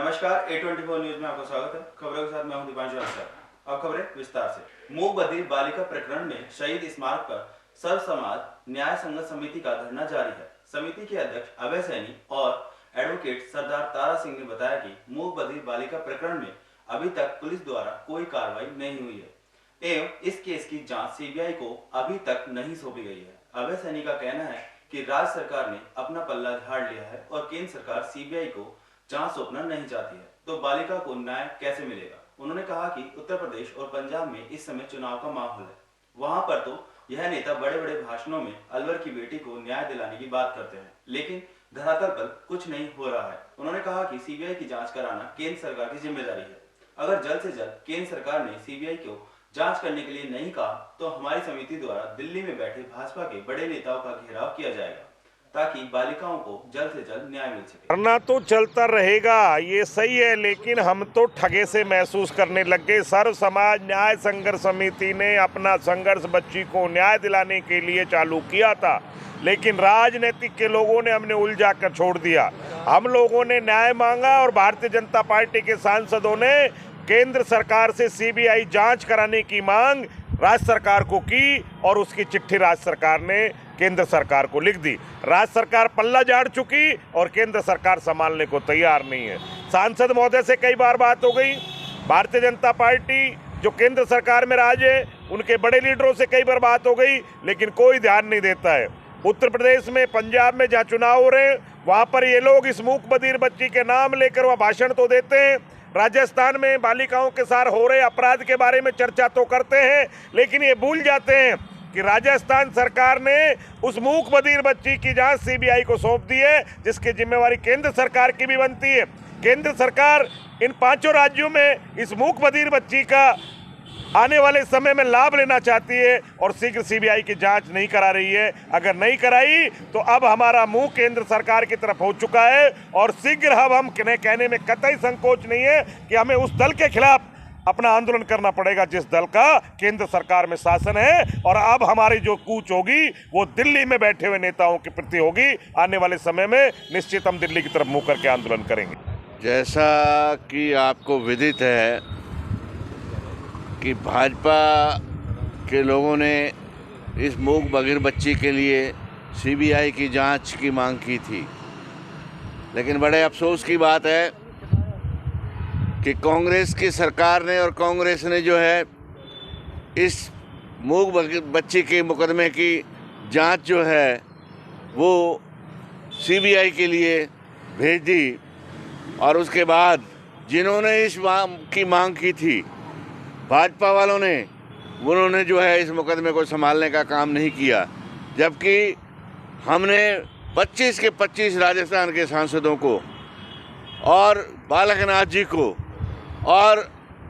नमस्कार, A24 news में आपका स्वागत है। खबरों के साथ मैं हूं दीपांशु अफसर। अब खबरें विस्तार से। मूक बधिर बालिका प्रकरण में शहीद स्मारक पर सर्व समाज न्याय संघर्ष समिति का धरना जारी है। समिति के अध्यक्ष अभय सैनी और एडवोकेट सरदार तारा सिंह ने बताया कि मूक बधिर बालिका प्रकरण में अभी तक पुलिस द्वारा कोई कार्रवाई नहीं हुई है एवं इस केस की जाँच CBI को अभी तक नहीं सौंपी गई है। अभय सैनी का कहना है कि राज्य सरकार ने अपना पल्ला झाड़ लिया है और केंद्र सरकार CBI को जांच सौंपना नहीं चाहती है, तो बालिका को न्याय कैसे मिलेगा। उन्होंने कहा कि उत्तर प्रदेश और पंजाब में इस समय चुनाव का माहौल है, वहां पर तो यह नेता बड़े बड़े भाषणों में अलवर की बेटी को न्याय दिलाने की बात करते हैं, लेकिन धरातल पर कुछ नहीं हो रहा है। उन्होंने कहा कि CBI की जाँच कराना केंद्र सरकार की जिम्मेदारी है। अगर जल्द से जल्द केंद्र सरकार ने CBI को जांच करने के लिए नहीं कहा तो हमारी समिति द्वारा दिल्ली में बैठे भाजपा के बड़े नेताओं का घेराव किया जाएगा ताकि बालिकाओं को जल्द से जल्द न्याय मिल सके। करना तो चलता रहेगा, ये सही है, लेकिन हम तो ठगे से महसूस करने लग गए। सर्व समाज न्याय संघर्ष समिति ने अपना संघर्ष बच्ची को न्याय दिलाने के लिए चालू किया था, लेकिन राजनीतिक के लोगों ने हमने उलझा कर छोड़ दिया। हम लोगों ने न्याय मांगा और भारतीय जनता पार्टी के सांसदों ने केंद्र सरकार से CBI जांच कराने की मांग राज्य सरकार को की और उसकी चिट्ठी राज्य सरकार ने केंद्र सरकार को लिख दी। राज्य सरकार पल्ला झाड़ चुकी और केंद्र सरकार संभालने को तैयार नहीं है। सांसद महोदय से कई बार बात हो गई, भारतीय जनता पार्टी जो केंद्र सरकार में राज है उनके बड़े लीडरों से कई बार बात हो गई, लेकिन कोई ध्यान नहीं देता है। उत्तर प्रदेश में, पंजाब में जहाँ चुनाव हो रहे हैं वहाँ पर ये लोग इस मूक बधिर बच्ची के नाम लेकर वह भाषण तो देते हैं। राजस्थान में बालिकाओं के साथ हो रहे अपराध के बारे में चर्चा तो करते हैं, लेकिन ये भूल जाते हैं कि राजस्थान सरकार ने उस मूक बधिर बच्ची की जांच CBI को सौंप दी है, जिसकी जिम्मेवारी केंद्र सरकार की भी बनती है। केंद्र सरकार इन 5 राज्यों में इस मूक बधिर बच्ची का आने वाले समय में लाभ लेना चाहती है और शीघ्र CBI की जांच नहीं करा रही है। अगर नहीं कराई तो अब हमारा मुंह केंद्र सरकार की तरफ हो चुका है और शीघ्र अब हम कहने में कतई संकोच नहीं है कि हमें उस दल के खिलाफ अपना आंदोलन करना पड़ेगा जिस दल का केंद्र सरकार में शासन है। और अब हमारी जो कूच होगी वो दिल्ली में बैठे हुए नेताओं के प्रति होगी। आने वाले समय में निश्चित हम दिल्ली की तरफ मुंह करके आंदोलन करेंगे। जैसा कि आपको विदित है कि भाजपा के लोगों ने इस मूक बधिर बच्ची के लिए CBI की जांच की मांग की थी, लेकिन बड़े अफसोस की बात है कि कांग्रेस की सरकार ने और कांग्रेस ने जो है इस मूक बच्ची के मुकदमे की जांच जो है वो CBI के लिए भेज दी और उसके बाद जिन्होंने इस की मांग की थी भाजपा वालों ने, उन्होंने जो है इस मुकदमे को संभालने का काम नहीं किया, जबकि हमने 25 के 25 राजस्थान के सांसदों को और बालकनाथ जी को और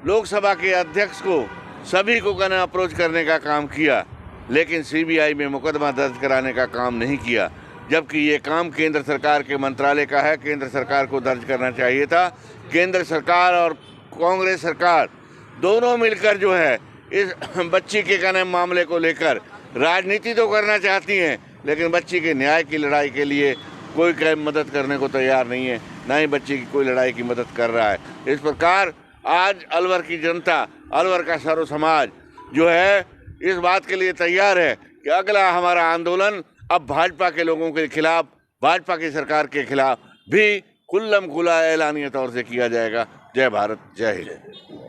लोकसभा के अध्यक्ष को सभी को अप्रोच करने का काम किया, लेकिन CBI में मुकदमा दर्ज कराने का काम नहीं किया, जबकि ये काम केंद्र सरकार के मंत्रालय का है। केंद्र सरकार को दर्ज करना चाहिए था। केंद्र सरकार और कांग्रेस सरकार दोनों मिलकर जो है इस बच्ची के मामले को लेकर राजनीति तो करना चाहती हैं, लेकिन बच्ची के न्याय की लड़ाई के लिए कोई मदद करने को तैयार नहीं है, ना ही बच्ची की कोई लड़ाई की मदद कर रहा है। इस प्रकार आज अलवर की जनता, अलवर का सर्व समाज जो है इस बात के लिए तैयार है कि अगला हमारा आंदोलन अब भाजपा के लोगों के खिलाफ, भाजपा की सरकार के खिलाफ भी खुल्लम खुला ऐलानिया तौर से किया जाएगा। जय भारत, जय हिंद।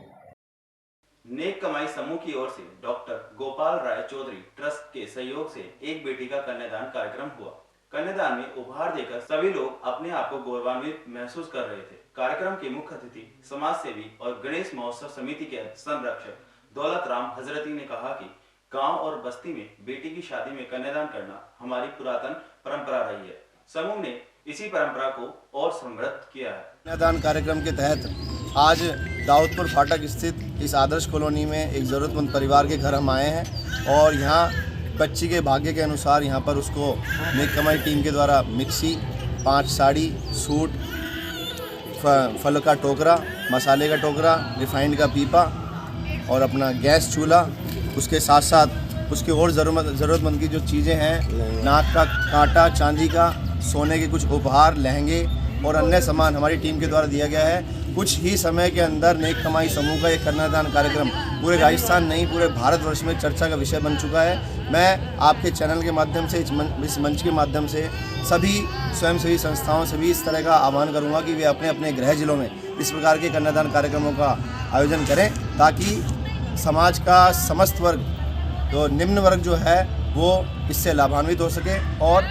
नेक कमाई समूह की ओर से डॉक्टर गोपाल राय चौधरी ट्रस्ट के सहयोग से एक बेटी का कन्यादान कार्यक्रम हुआ। कन्यादान में उपहार देकर सभी लोग अपने आप को गौरवान्वित महसूस कर रहे थे। कार्यक्रम के मुख्य अतिथि समाज सेवी और गणेश महोत्सव समिति के संरक्षक दौलत राम हजरती ने कहा कि गांव और बस्ती में बेटी की शादी में कन्यादान करना हमारी पुरातन परंपरा रही है। समूह ने इसी परंपरा को और समृद्ध किया है। कन्यादान कार्यक्रम के तहत आज दाऊदपुर फाटक स्थित इस आदर्श कॉलोनी में एक ज़रूरतमंद परिवार के घर हम आए हैं और यहाँ बच्ची के भाग्य के अनुसार यहाँ पर उसको नेक कमाई टीम के द्वारा मिक्सी, 5 साड़ी, सूट, फल का टोकरा, मसाले का टोकरा, रिफाइंड का पीपा और अपना गैस चूल्हा, उसके साथ साथ उसकी और ज़रूरतमंद की जो चीज़ें हैं, नाक का कांटा, चांदी का, सोने के कुछ उपहार, लहंगे और अन्य सामान हमारी टीम के द्वारा दिया गया है। कुछ ही समय के अंदर नेक कमाई समूह का एक कन्यादान कार्यक्रम पूरे राजस्थान नहीं पूरे भारतवर्ष में चर्चा का विषय बन चुका है। मैं आपके चैनल के माध्यम से इस मंच के माध्यम से सभी स्वयंसेवी संस्थाओं से भी इस तरह का आह्वान करूंगा कि वे अपने अपने गृह जिलों में इस प्रकार के कन्यादान कार्यक्रमों का आयोजन करें, ताकि समाज का समस्त वर्ग, तो निम्न वर्ग जो है वो इससे लाभान्वित हो सके और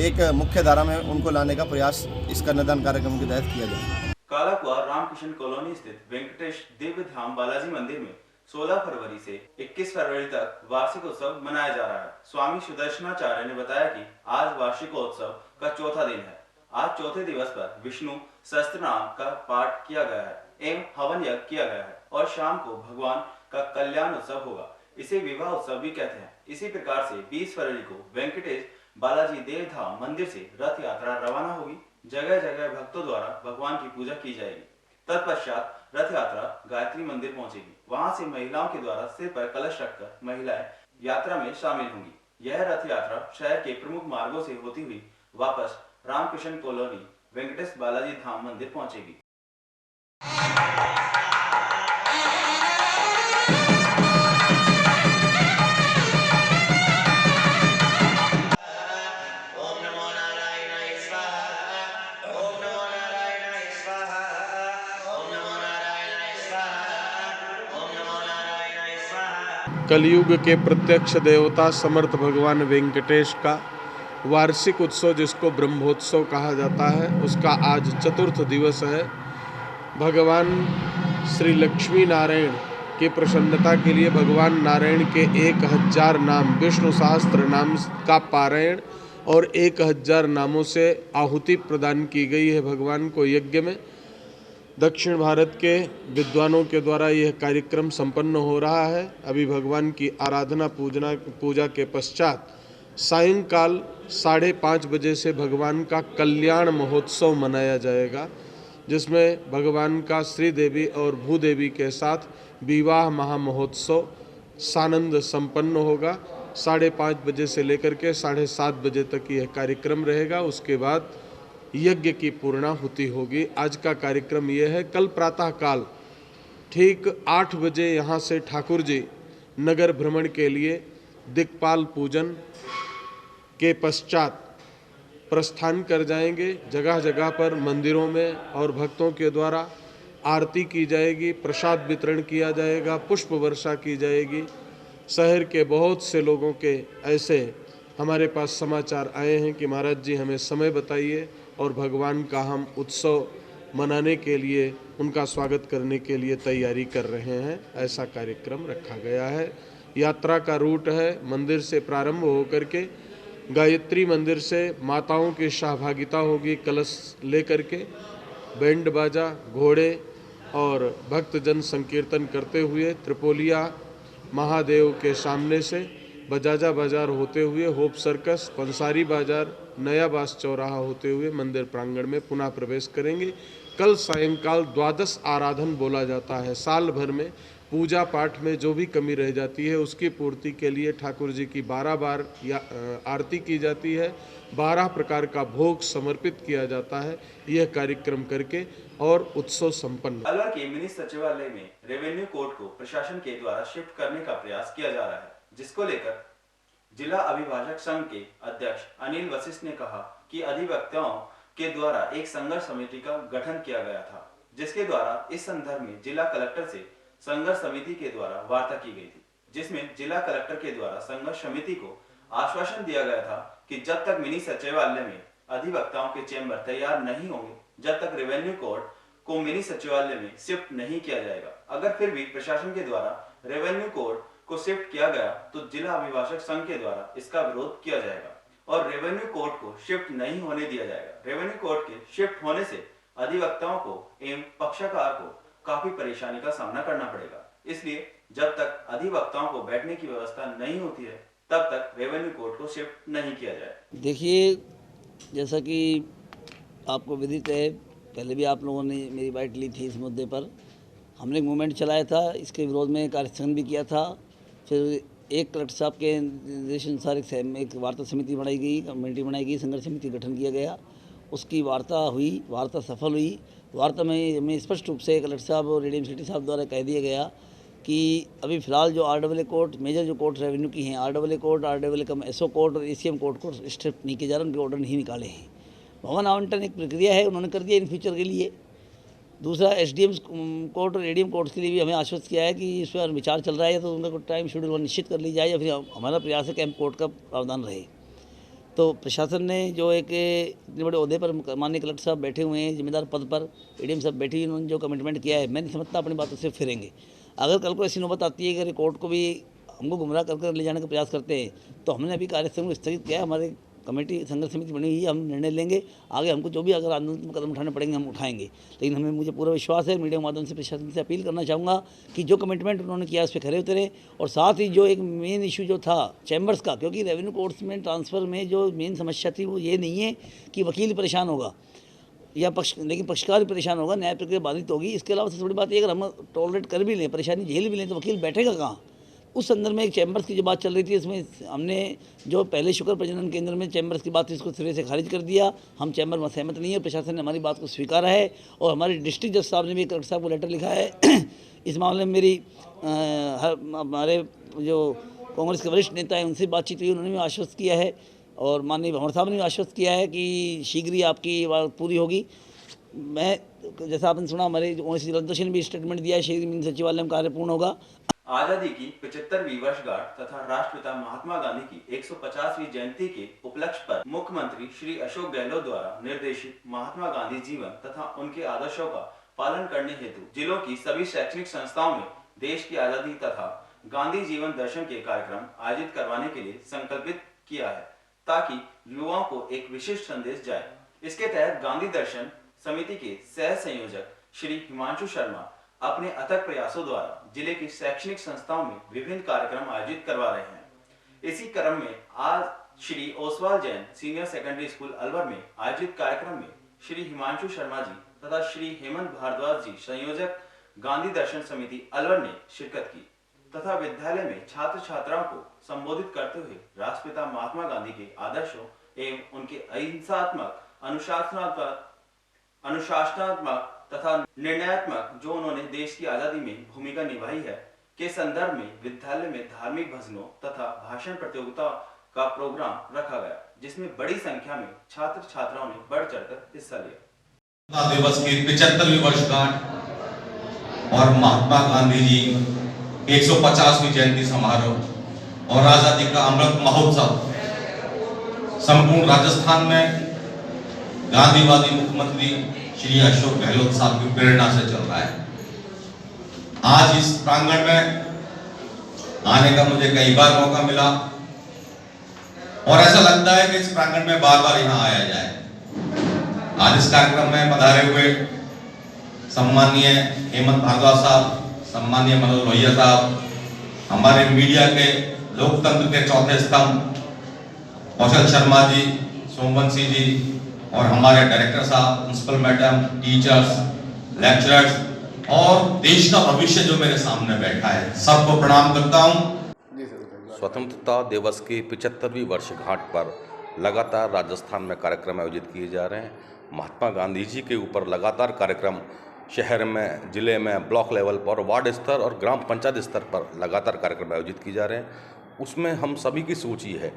एक मुख्य धारा में उनको लाने का प्रयास इस कन्यादान कार्यक्रम के तहत किया जाए। कालाकुआ रामकृष्ण कॉलोनी स्थित वेंकटेश दिव्य धाम बालाजी मंदिर में 16 फरवरी से 21 फरवरी तक वार्षिक उत्सव मनाया जा रहा है। स्वामी सुदर्शनाचार्य ने बताया कि आज वार्षिकोत्सव का चौथा दिन है। आज चौथे दिवस पर विष्णु सहस्त्रनाम का पाठ किया गया है एवं हवन यज्ञ किया गया है और शाम को भगवान का कल्याण उत्सव होगा। इसे विवाह उत्सव भी कहते हैं। इसी प्रकार से 20 फरवरी को वेंकटेश बालाजी देव धाम मंदिर से रथ यात्रा रवाना होगी। जगह जगह भक्तों द्वारा भगवान की पूजा की जाएगी। तत्पश्चात रथ यात्रा गायत्री मंदिर पहुंचेगी। वहां से महिलाओं के द्वारा सिर पर कलश रखकर महिलाएं यात्रा में शामिल होंगी। यह रथ यात्रा शहर के प्रमुख मार्गों से होती हुई वापस रामकृष्ण कॉलोनी वेंकटेश बालाजी धाम मंदिर पहुंचेगी। कलयुग के प्रत्यक्ष देवता समर्थ भगवान वेंकटेश का वार्षिक उत्सव, जिसको ब्रह्मोत्सव कहा जाता है, उसका आज चतुर्थ दिवस है। भगवान श्री लक्ष्मी नारायण की प्रसन्नता के लिए भगवान नारायण के 1000 नाम, विष्णु सहस्त्र नाम का पारायण और 1000 नामों से आहुति प्रदान की गई है भगवान को यज्ञ में। दक्षिण भारत के विद्वानों के द्वारा यह कार्यक्रम संपन्न हो रहा है। अभी भगवान की आराधना पूजा के पश्चात सायंकाल 5:30 बजे से भगवान का कल्याण महोत्सव मनाया जाएगा, जिसमें भगवान का श्रीदेवी और भूदेवी के साथ विवाह महामहोत्सव सानंद संपन्न होगा। 5:30 बजे से लेकर के 7:30 बजे तक यह कार्यक्रम रहेगा। उसके बाद यज्ञ की पूर्णाहुति होगी। आज का कार्यक्रम यह है। कल प्रातः काल ठीक 8 बजे यहाँ से ठाकुर जी नगर भ्रमण के लिए दिक्पाल पूजन के पश्चात प्रस्थान कर जाएंगे। जगह जगह पर मंदिरों में और भक्तों के द्वारा आरती की जाएगी, प्रसाद वितरण किया जाएगा, पुष्प वर्षा की जाएगी। शहर के बहुत से लोगों के ऐसे हमारे पास समाचार आए हैं कि महाराज जी हमें समय बताइए और भगवान का हम उत्सव मनाने के लिए, उनका स्वागत करने के लिए तैयारी कर रहे हैं। ऐसा कार्यक्रम रखा गया है। यात्रा का रूट है मंदिर से प्रारंभ होकर के गायत्री मंदिर से माताओं की सहभागिता होगी, कलश लेकर के बैंड बाजा, घोड़े और भक्तजन संकीर्तन करते हुए त्रिपोलिया महादेव के सामने से बजाजा बाजार होते हुए होप सर्कस, पंसारी बाजार, नया बास चौराहा होते हुए मंदिर प्रांगण में पुनः प्रवेश करेंगे। कल सायंकाल द्वादश आराधन बोला जाता है। साल भर में पूजा पाठ में जो भी कमी रह जाती है उसकी पूर्ति के लिए ठाकुर जी की 12 बार आरती की जाती है, 12 प्रकार का भोग समर्पित किया जाता है। यह कार्यक्रम करके और उत्सव संपन्न। अलवर के मिनी सचिवालय में रेवेन्यू कोर्ट को प्रशासन के द्वारा शिफ्ट करने का प्रयास किया जा रहा है, जिसको लेकर जिला अभिभाषक संघ के अध्यक्ष अनिल वशिष्ठ ने कहा कि अधिवक्ताओं के द्वारा एक संघर्ष समिति का गठन किया गया था, जिसके द्वारा इस संदर्भ में जिला कलेक्टर से संघर्ष समिति के द्वारा वार्ता की गई थी, जिसमें जिला कलेक्टर के द्वारा संघर्ष समिति को आश्वासन दिया गया था कि जब तक मिनी सचिवालय में अधिवक्ताओं के चेंबर तैयार नहीं होंगे, जब तक रेवेन्यू कोर्ट को मिनी सचिवालय में शिफ्ट नहीं किया जाएगा। अगर फिर भी प्रशासन के द्वारा रेवेन्यू कोर्ट को शिफ्ट किया गया तो जिला अभिभाषक संघ के द्वारा इसका विरोध किया जाएगा और रेवेन्यू कोर्ट को शिफ्ट नहीं होने दिया जाएगा। रेवेन्यू कोर्ट के शिफ्ट होने से अधिवक्ताओं को एवं पक्षकार को काफी परेशानी का सामना करना पड़ेगा। इसलिए जब तक अधिवक्ताओं को बैठने की व्यवस्था नहीं होती है तब तक रेवेन्यू कोर्ट को शिफ्ट नहीं किया जाए। देखिए, जैसा कि आपको विदित है, पहले भी आप लोगों ने मेरी बाइट ली थी इस मुद्दे पर। हमने एक मूवमेंट चलाया था, इसके विरोध में कार्यस्थगन भी किया था। फिर एक कलेक्टर साहब के निर्देशानुसार एक वार्ता समिति बनाई गई, कमेटी बनाई गई, संघर्ष समिति गठन किया गया उसकी वार्ता सफल हुई। वार्ता में हमें स्पष्ट रूप से कलेक्टर साहब और एडीएम सिटी साहब द्वारा कह दिया गया कि अभी फ़िलहाल जो RAA कोर्ट, मेजर जो कोर्ट रेवेन्यू की हैं, RAA कोर्ट, RAA कम SO कोर्ट और ACM कोर्ट को स्टेप नहीं किए जा रहे, उनके ऑर्डर नहीं निकाले हैं। भवन आवंटन एक प्रक्रिया है, उन्होंने कर दिया इन फ्यूचर के लिए। दूसरा SDM कोर्ट और ADM कोर्ट के लिए भी हमें आश्वस्त किया है कि इस पर विचार चल रहा है, तो उनका कुछ टाइम शेड्यूल निश्चित कर ली जाए या फिर हमारा प्रयास है कि कैंप कोर्ट का प्रावधान रहे। तो प्रशासन ने जो एक इतने बड़े ओहदे पर माननीय कलेक्टर साहब बैठे हुए हैं, जिम्मेदार पद पर एडीएम साहब बैठे हुए, उन्होंने जो कमिटमेंट किया है, मैं नहीं समझता अपनी बातों से फिरेंगे। अगर कल को ऐसी नौबत आती है कि कोर्ट को भी हमको गुमराह कर ले जाने का प्रयास करते हैं, तो हमने अभी कार्यक्रम को स्थगित किया है। हमारे कमेटी संघर्ष समिति बनी हुई है, हम निर्णय लेंगे। आगे हमको जो भी अगर आंदोलन कदम उठाने पड़ेंगे हम उठाएंगे, लेकिन मुझे पूरा विश्वास है। मीडिया के माध्यम से प्रशासन से अपील करना चाहूँगा कि जो कमिटमेंट उन्होंने किया उस पर खरे उतरें। और साथ ही जो एक मेन इशू जो था चैम्बर्स का, क्योंकि रेवेन्यू कोर्ट्स में ट्रांसफ़र में जो मेन समस्या थी वो ये नहीं है कि वकील परेशान होगा या लेकिन पक्षकार परेशान होगा, न्याय प्रक्रिया बाधित होगी। इसके अलावा सबसे बड़ी बात ये, अगर हम टॉलरेट कर भी लें, परेशानी झेल भी लें, तो वकील बैठेगा कहाँ? उस संदर्भ में एक चैम्बर्स की जो बात चल रही थी, इसमें हमने जो पहले शुक्र प्रजनन केंद्र में चैम्बर्स की बात थी, इसको सिरे से खारिज कर दिया। हम चैम्बर में सहमत नहीं है, प्रशासन ने हमारी बात को स्वीकारा है। और हमारे डिस्ट्रिक्ट जज साहब ने भी कलेक्टर साहब को लेटर लिखा है। इस मामले में मेरी हमारे जो कांग्रेस के वरिष्ठ नेता हैं उनसे बातचीत हुई, उन्होंने भी आश्वस्त किया है और माननीय भंवर साहब ने भी आश्वस्त किया है कि शीघ्र ही आपकी बात पूरी होगी। मैं जैसा आपने सुना, हमारे ओएसी जिलाध्यक्ष ने भी स्टेटमेंट दिया है, शीघ्र सचिवालय में कार्य पूर्ण होगा। आजादी की 75वीं वर्षगांठ तथा राष्ट्रपिता महात्मा गांधी की 150वीं जयंती के उपलक्ष्य पर मुख्यमंत्री श्री अशोक गहलोत द्वारा निर्देशित महात्मा गांधी जीवन तथा उनके आदर्शों का पालन करने हेतु जिलों की सभी शैक्षणिक संस्थाओं में देश की आजादी तथा गांधी जीवन दर्शन के कार्यक्रम आयोजित करवाने के लिए संकल्पित किया है, ताकि युवाओं को एक विशिष्ट संदेश जाए। इसके तहत गांधी दर्शन समिति के सह संयोजक श्री हिमांशु शर्मा अपने अथक प्रयासों द्वारा जिले की शैक्षणिक संस्थाओं में विभिन्न कार्यक्रम आयोजित करवा रहे हैं। इसी क्रम में आज Shri Oswal Jain senior secondary school Alwar में आयोजित कार्यक्रम में श्री हिमांशु शर्मा जी तथा श्री हेमंत भारद्वाज जी संयोजक गांधी दर्शन समिति अलवर ने शिरकत की तथा विद्यालय में छात्र छात्राओं को संबोधित करते हुए राष्ट्रपिता महात्मा गांधी के आदर्शों एवं उनके अहिंसात्मक, अनुशासनात्मक तथा निर्णयात्मक जो उन्होंने देश की आजादी में भूमिका निभाई है के संदर्भ में विद्यालय में धार्मिक भजनों तथा भाषण प्रतियोगिता का प्रोग्राम रखा गया, जिसमें बड़ी संख्या में छात्र छात्राओं ने बढ़ चढ़कर हिस्सा लिया। दिवस की 75वीं वर्षगांठ और महात्मा गांधी जी 150वीं जयंती समारोह और आजादी का अमृत महोत्सव संपूर्ण राजस्थान में गांधीवादी मुख्यमंत्री श्री अशोक गहलोत साहब की प्रेरणा से चल रहा है। आज इस प्रांगण में आने का मुझे कई बार मौका मिला और ऐसा लगता है कि इस प्रांगण में बार बार यहाँ आया जाए। आज इस कार्यक्रम में पधारे हुए सम्माननीय हेमंत भारद्वाज साहब, सम्माननीय मनोज लोहिया साहब, हमारे मीडिया के लोकतंत्र के चौथे स्तंभ कौशल शर्मा जी, सोमवंशी जी और हमारे डायरेक्टर साहब, प्रिंसिपल मैडम, टीचर्स, लेक्चरर्स और देश का भविष्य जो मेरे सामने बैठा है, सबको प्रणाम करता हूँ। स्वतंत्रता दिवस की 75वीं वर्षगांठ पर लगातार राजस्थान में कार्यक्रम आयोजित किए जा रहे हैं। महात्मा गांधी जी के ऊपर लगातार कार्यक्रम शहर में, जिले में, ब्लॉक लेवल पर, वार्ड स्तर और ग्राम पंचायत स्तर पर लगातार कार्यक्रम आयोजित किए जा रहे हैं। उसमें हम सभी की सोच ये है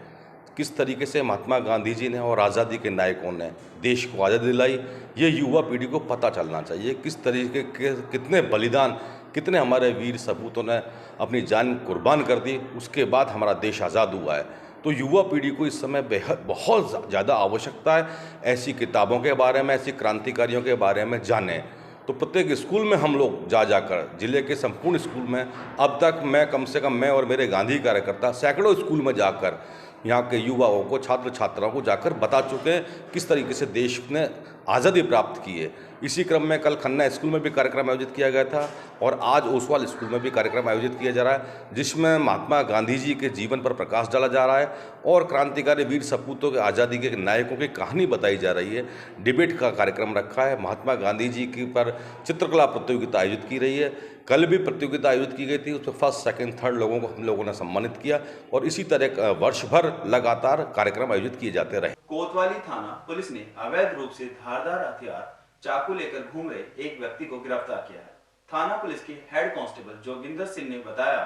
किस तरीके से महात्मा गांधी जी ने और आज़ादी के नायकों ने देश को आज़ादी दिलाई, ये युवा पीढ़ी को पता चलना चाहिए। किस तरीके के कितने बलिदान, कितने हमारे वीर सपूतों ने अपनी जान कुर्बान कर दी, उसके बाद हमारा देश आज़ाद हुआ है। तो युवा पीढ़ी को इस समय बहुत ज़्यादा आवश्यकता है ऐसी किताबों के बारे में, ऐसी क्रांतिकारियों के बारे में जाने। तो प्रत्येक स्कूल में हम लोग जाकर, जिले के संपूर्ण स्कूल में अब तक मैं कम से कम मैं और मेरे गांधी कार्यकर्ता सैकड़ों स्कूल में जाकर यहाँ के युवाओं को, छात्र छात्राओं को जाकर बता चुके हैं किस तरीके से देश ने आज़ादी प्राप्त की है। इसी क्रम में कल खन्ना स्कूल में भी कार्यक्रम आयोजित किया गया था और आज ओसवाल स्कूल में भी कार्यक्रम आयोजित किया जा रहा है, जिसमें महात्मा गांधी जी के जीवन पर प्रकाश डाला जा रहा है और क्रांतिकारी वीर सपूतों के, आज़ादी के नायकों की कहानी बताई जा रही है। डिबेट का कार्यक्रम रखा है, महात्मा गांधी जी के पर चित्रकला प्रतियोगिता आयोजित की रही है। कल भी प्रतियोगिता आयोजित की गई थी, उसमें फर्स्ट सेकंड थर्ड लोगों को हम लोगों ने सम्मानित किया और इसी तरह वर्ष भर लगातार कार्यक्रम आयोजित किए जाते रहे। कोतवाली थाना पुलिस ने अवैध रूप से धारदार हथियार चाकू लेकर घूम रहे एक व्यक्ति को गिरफ्तार किया है। थाना पुलिस के हेड कांस्टेबल जोगिंदर सिंह ने बताया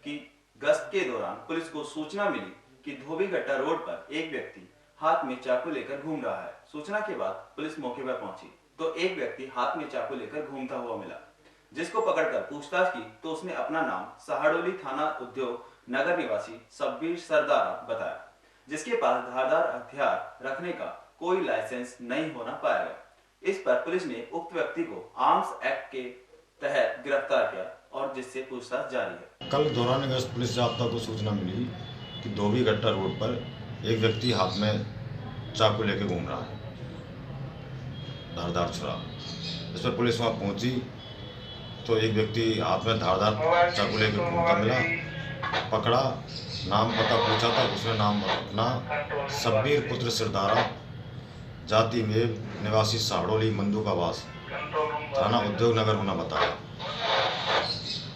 कि गश्त के दौरान पुलिस को सूचना मिली कि धोबीघट्टा रोड पर एक व्यक्ति हाथ में चाकू लेकर घूम रहा है। सूचना के बाद पुलिस मौके पर पहुंची तो एक व्यक्ति हाथ में चाकू लेकर घूमता हुआ मिला, जिसको पकड़कर पूछताछ की तो उसने अपना नाम सहाडोली थाना उद्योग नगर निवासी सब्बीर सरदारा बताया, जिसके पास धारदार हथियार रखने का कोई लाइसेंस नहीं होना पाया गया। इस पर पुलिस ने उक्त व्यक्ति को आर्म्स एक्ट के तहत गिरफ्तार किया और जिससे पूछताछ जारी है। कल दौरान गश्त पुलिस जाब्ता को सूचना मिली कि धोबीघट्टा रोड पर एक व्यक्ति हाथ में चाकू लेकर घूम रहा है, धारदार छुरा। इस पर पुलिस वहाँ पहुंची तो एक व्यक्ति हाथ में धारदार चाकू लेकर घूमता मिला, पकड़ा, नाम पता पूछा था, उसने नाम अपना सब्बीर पुत्र सरदारा, जाति में निवासी साहड़ोली मंदूकावास, थाना उद्योग नगर होना बताया।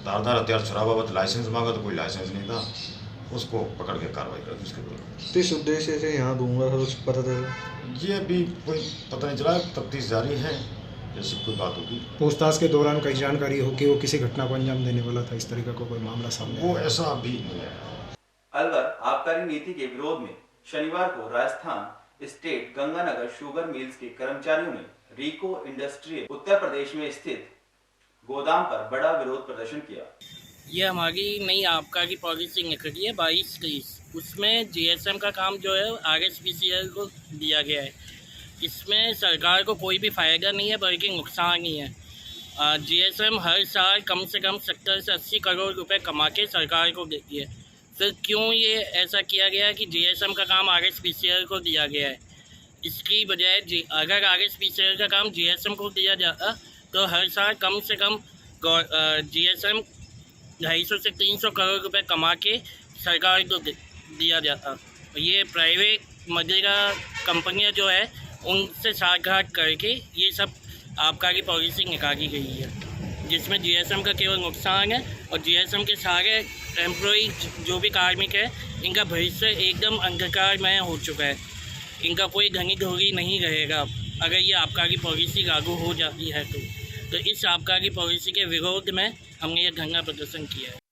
धारदार हथियार छुरा बाबत लाइसेंस मांगा तो कोई लाइसेंस नहीं था, उसको पकड़ के कार्रवाई कर दी। उसके बाद किस उद्देश्य से यहाँ घूम रहा था कुछ पता चला? ये अभी कोई पता नहीं चला, तफ्तीश जारी है, जैसे कोई बात होगी। पूछताछ के दौरान कई जानकारी हो कि वो किसी घटना को अंजाम देने वाला था, इस तरीके का कोई मामला सामने वो ऐसा अभी नहीं है। अलवर आबकारी नीति के विरोध में शनिवार को Rajasthan state Ganganagar sugar mills के कर्मचारियों ने रिको इंडस्ट्रियल उत्तर प्रदेश में स्थित गोदाम पर बड़ा विरोध प्रदर्शन किया। ये हमारी नई आबकारी पॉलिसी निकली है 22-23, उसमें जीएसएम का काम जो है आरएसपीसीएल को दिया गया है। इसमें सरकार को कोई भी फ़ायदा नहीं है बल्कि नुकसान ही है। जीएसएम हर साल कम से कम 70 से 80 करोड़ रुपए कमा के सरकार को देती है। फिर क्यों ये ऐसा किया गया है कि जीएसएम का काम आरएसपीसीएल को दिया गया है? इसकी बजाय अगर आरएसपीसीएल का काम जीएसएम को दिया जाता तो हर साल कम से कम जीएसएम 250 से 300 करोड़ रुपए कमा के सरकार को दिया जाता। ये प्राइवेट मदिरा कंपनियां जो है उनसे साठगांठ करके ये सब आबकारी पॉलिसी निकाली गई है, जिसमें जीएसएम का केवल नुकसान है और जीएसएम के सारे एम्प्लॉई जो भी कार्मिक है इनका भविष्य एकदम अंधकारमय हो चुका है। इनका कोई धनी धोरी नहीं रहेगा अगर ये आबकारी पॉलिसी लागू हो जाती है तो इस आबकारी पॉलिसी के विरोध में हमने ये धरना प्रदर्शन किया है।